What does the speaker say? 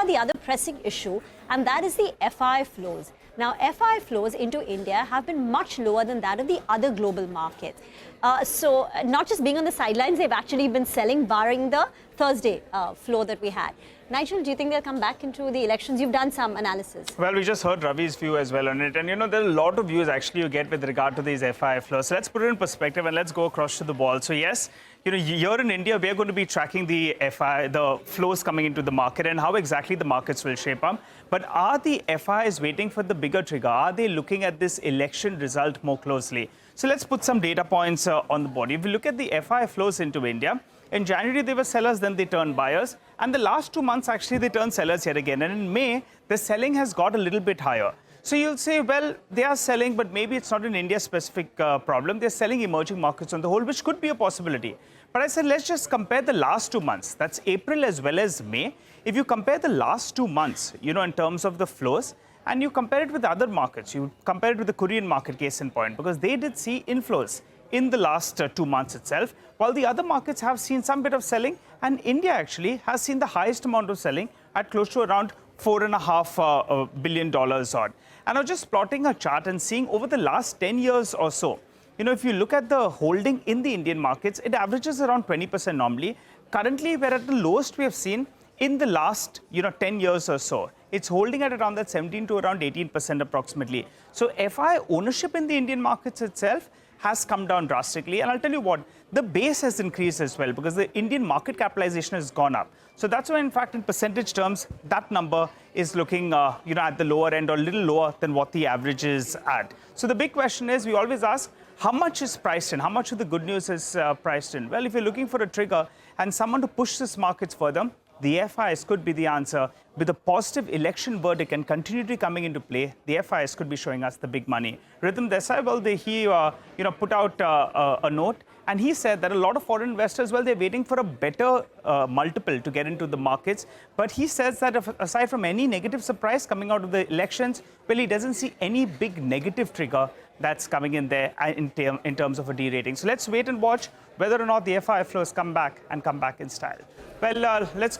the other pressing issue, and that is the FI flows. Now, FI flows into India have been much lower than that of the other global markets. So not just being on the sidelines, they've actually been selling, barring the Thursday flow that we had. Nigel, do you think they'll come back into the elections? You've done some analysis. Well, we just heard Ravi's view as well on it. And, there are a lot of views actually you get with regard to these FI flows. So let's put it in perspective and let's go across to the wall. So yes, here in India, we're going to be tracking the flows coming into the market and how exactly the markets will shape up. But are the FIs waiting for the bigger trigger? Are they looking at this election result more closely? So let's put some data points on the board. If you look at the FI flows into India, in January, they were sellers, then they turned buyers. And the last 2 months, actually, they turned sellers yet again. And in May, the selling has got a little bit higher. So you'll say, well, they are selling, but maybe it's not an India-specific problem. They're selling emerging markets on the whole, which could be a possibility. But I said, let's just compare the last 2 months. That's April as well as May. If you compare the last 2 months, in terms of the flows, and you compare it with other markets, you compare it with the Korean market case in point, because they did see inflows in the last 2 months itself, while the other markets have seen some bit of selling, and India actually has seen the highest amount of selling at close to around $4.5 billion odd. And I was just plotting a chart and seeing over the last 10 years or so, if you look at the holding in the Indian markets, it averages around 20% normally. Currently, we're at the lowest we have seen in the last 10 years or so. It's holding at around that 17 to around 18% approximately. So FI ownership in the Indian markets itself has come down drastically. And I'll tell you what, the base has increased as well because the Indian market capitalization has gone up. So that's why, in fact, in percentage terms, that number is looking, at the lower end or a little lower than what the average is at. So the big question is, we always ask, how much is priced in? How much of the good news is priced in? Well, if you're looking for a trigger and someone to push this markets further, the FIs could be the answer. With a positive election verdict and continuity coming into play, the FIs could be showing us the big money. Nigel Ddsouza, well, he put out a note, and he said that a lot of foreign investors, well, they're waiting for a better multiple to get into the markets. But he says that aside from any negative surprise coming out of the elections, well, he doesn't see any big negative trigger that's coming in there in terms of a de-rating. So let's wait and watch whether or not the FI flows come back in style. Well, let's go.